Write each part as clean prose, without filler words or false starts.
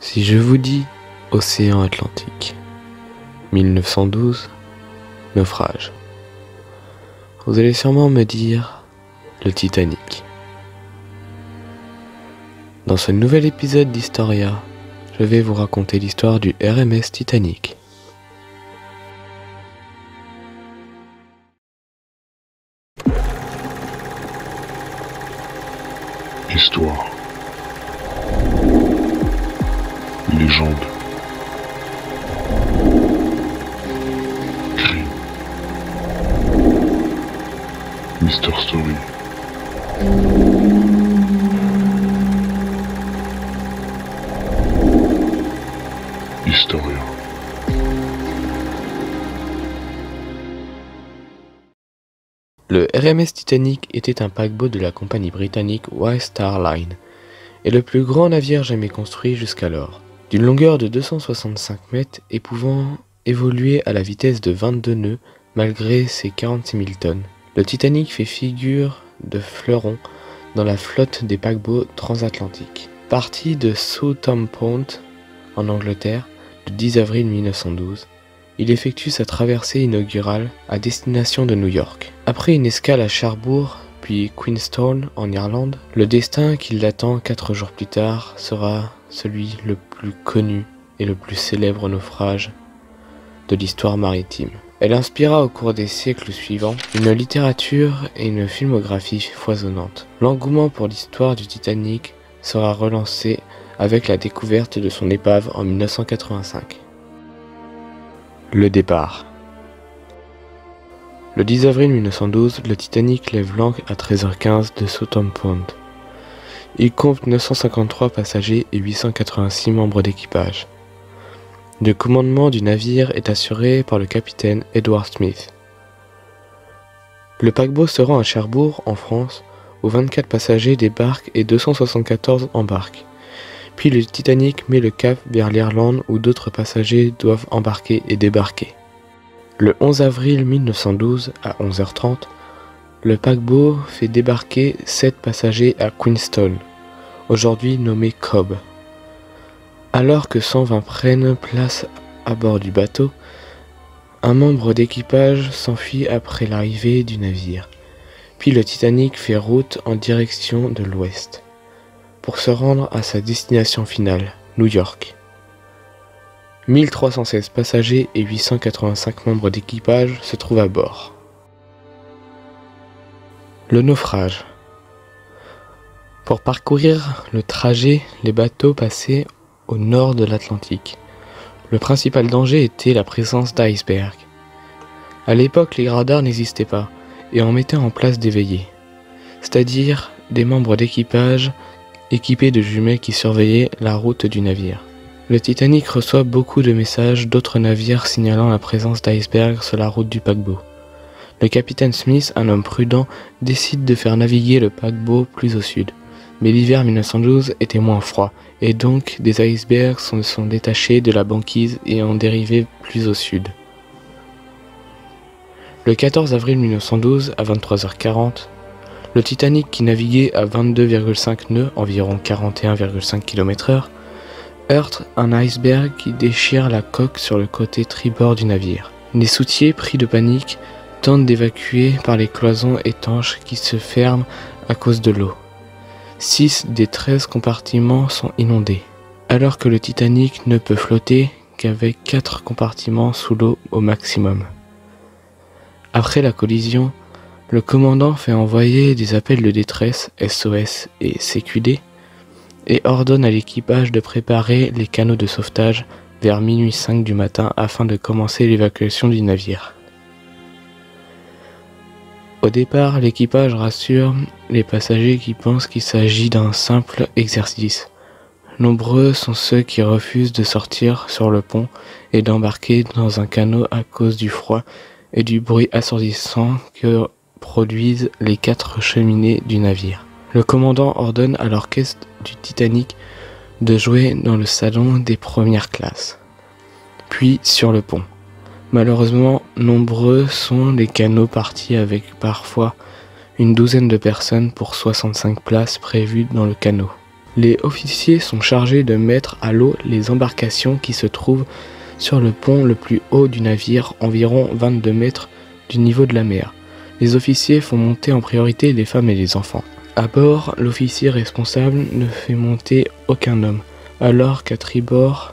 Si je vous dis Océan Atlantique, 1912, naufrage, vous allez sûrement me dire le Titanic. Dans ce nouvel épisode d'Historia, je vais vous raconter l'histoire du RMS Titanic. Histoire. Légende. Crime. Mister Story. Historia. Le RMS Titanic était un paquebot de la compagnie britannique White Star Line et le plus grand navire jamais construit jusqu'alors. D'une longueur de 265 mètres et pouvant évoluer à la vitesse de 22 nœuds malgré ses 46 000 tonnes, le Titanic fait figure de fleuron dans la flotte des paquebots transatlantiques. Parti de Southampton en Angleterre le 10 avril 1912, il effectue sa traversée inaugurale à destination de New York. Après une escale à Cherbourg puis Queenstown en Irlande, le destin qui l'attend 4 jours plus tard sera celui le plus connu et le plus célèbre naufrage de l'histoire maritime. Elle inspira au cours des siècles suivants une littérature et une filmographie foisonnante. L'engouement pour l'histoire du Titanic sera relancé avec la découverte de son épave en 1985. Le départ. Le 10 avril 1912, le Titanic lève l'ancre à 13h15 de Southampton. Il compte 953 passagers et 886 membres d'équipage. Le commandement du navire est assuré par le capitaine Edward Smith. Le paquebot se rend à Cherbourg, en France, où 24 passagers débarquent et 274 embarquent. Puis le Titanic met le cap vers l'Irlande où d'autres passagers doivent embarquer et débarquer. Le 11 avril 1912 à 11h30, le paquebot fait débarquer 7 passagers à Queenstown, aujourd'hui nommé Cobb. Alors que 120 prennent place à bord du bateau, un membre d'équipage s'enfuit après l'arrivée du navire. Puis le Titanic fait route en direction de l'ouest, pour se rendre à sa destination finale, New York. 1316 passagers et 885 membres d'équipage se trouvent à bord. Le naufrage. Pour parcourir le trajet, les bateaux passaient au nord de l'Atlantique. Le principal danger était la présence d'icebergs. À l'époque, les radars n'existaient pas et on mettait en place des veillées, c'est-à-dire des membres d'équipage équipés de jumelles qui surveillaient la route du navire. Le Titanic reçoit beaucoup de messages d'autres navires signalant la présence d'icebergs sur la route du paquebot. Le capitaine Smith, un homme prudent, décide de faire naviguer le paquebot plus au sud. Mais l'hiver 1912 était moins froid, et donc des icebergs se sont détachés de la banquise et ont dérivé plus au sud. Le 14 avril 1912, à 23h40, le Titanic, qui naviguait à 22,5 nœuds, environ 41,5 km/h, heurte un iceberg qui déchire la coque sur le côté tribord du navire. Les soutiers, pris de panique, tentent d'évacuer par les cloisons étanches qui se ferment à cause de l'eau. 6 des 13 compartiments sont inondés, alors que le Titanic ne peut flotter qu'avec 4 compartiments sous l'eau au maximum. Après la collision, le commandant fait envoyer des appels de détresse SOS et CQD et ordonne à l'équipage de préparer les canots de sauvetage vers minuit 5 du matin afin de commencer l'évacuation du navire. Au départ, l'équipage rassure les passagers qui pensent qu'il s'agit d'un simple exercice. Nombreux sont ceux qui refusent de sortir sur le pont et d'embarquer dans un canot à cause du froid et du bruit assourdissant que produisent les 4 cheminées du navire. Le commandant ordonne à l'orchestre du Titanic de jouer dans le salon des premières classes, puis sur le pont. Malheureusement, nombreux sont les canots partis avec parfois une douzaine de personnes pour 65 places prévues dans le canot. Les officiers sont chargés de mettre à l'eau les embarcations qui se trouvent sur le pont le plus haut du navire, environ 22 mètres du niveau de la mer. Les officiers font monter en priorité les femmes et les enfants. À bord, l'officier responsable ne fait monter aucun homme, alors qu'à tribord,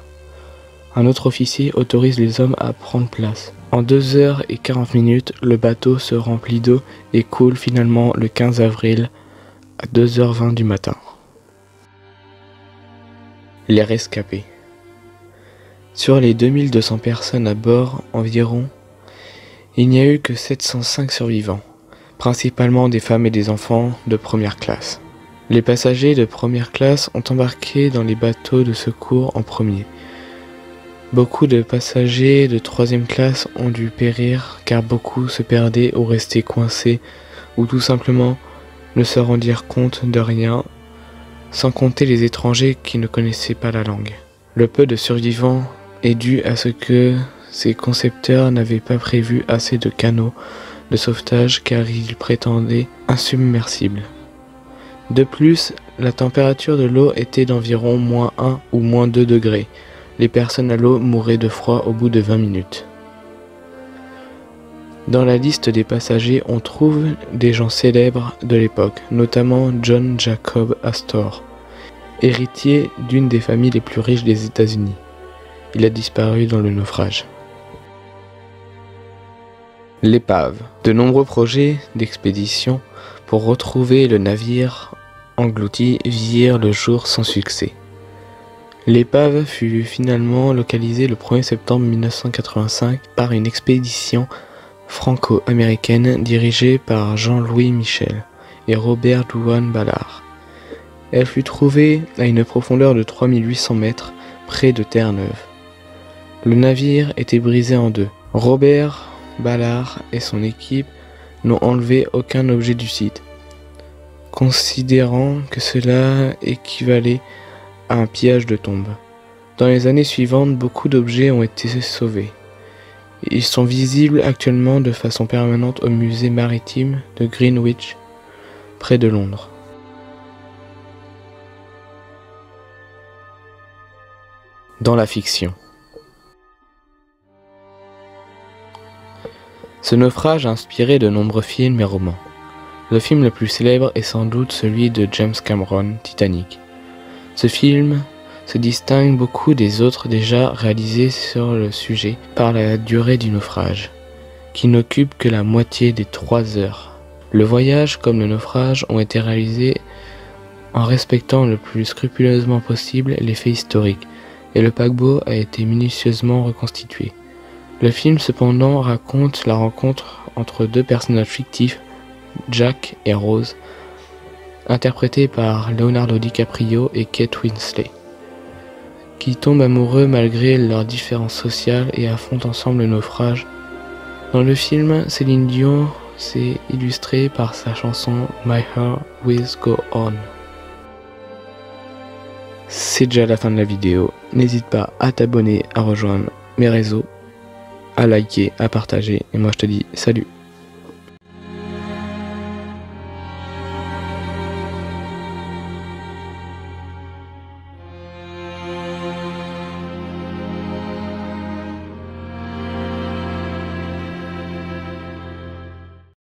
un autre officier autorise les hommes à prendre place. En 2h40, le bateau se remplit d'eau et coule finalement le 15 avril à 2h20 du matin. Les rescapés. Sur les 2200 personnes à bord environ, il n'y a eu que 705 survivants, principalement des femmes et des enfants de première classe. Les passagers de première classe ont embarqué dans les bateaux de secours en premier. Beaucoup de passagers de troisième classe ont dû périr car beaucoup se perdaient ou restaient coincés ou tout simplement ne se rendirent compte de rien, sans compter les étrangers qui ne connaissaient pas la langue. Le peu de survivants est dû à ce que ces concepteurs n'avaient pas prévu assez de canaux de sauvetage car ils prétendaient insubmersibles. De plus, la température de l'eau était d'environ -1 ou -2 degrés. Les personnes à l'eau mouraient de froid au bout de 20 minutes. Dans la liste des passagers, on trouve des gens célèbres de l'époque, notamment John Jacob Astor, héritier d'une des familles les plus riches des États-Unis. Il a disparu dans le naufrage. L'épave. De nombreux projets d'expédition pour retrouver le navire englouti virent le jour sans succès. L'épave fut finalement localisée le 1er septembre 1985 par une expédition franco-américaine dirigée par Jean-Louis Michel et Robert Douan Ballard. Elle fut trouvée à une profondeur de 3800 mètres près de Terre-Neuve. Le navire était brisé en deux. Robert Ballard et son équipe n'ont enlevé aucun objet du site, considérant que cela équivalait à un pillage de tombe. Dans les années suivantes, beaucoup d'objets ont été sauvés. Ils sont visibles actuellement de façon permanente au musée maritime de Greenwich, près de Londres. Dans la fiction. Ce naufrage a inspiré de nombreux films et romans. Le film le plus célèbre est sans doute celui de James Cameron, Titanic. Ce film se distingue beaucoup des autres déjà réalisés sur le sujet par la durée du naufrage, qui n'occupe que la moitié des 3 heures. Le voyage comme le naufrage ont été réalisés en respectant le plus scrupuleusement possible les faits historiques, et le paquebot a été minutieusement reconstitué. Le film cependant raconte la rencontre entre deux personnages fictifs, Jack et Rose, interprétés par Leonardo DiCaprio et Kate Winslet, qui tombent amoureux malgré leurs différences sociales et affrontent ensemble le naufrage. Dans le film, Céline Dion s'est illustrée par sa chanson My Heart Will Go On. C'est déjà la fin de la vidéo. N'hésite pas à t'abonner, à rejoindre mes réseaux, à liker, à partager. Et moi je te dis salut.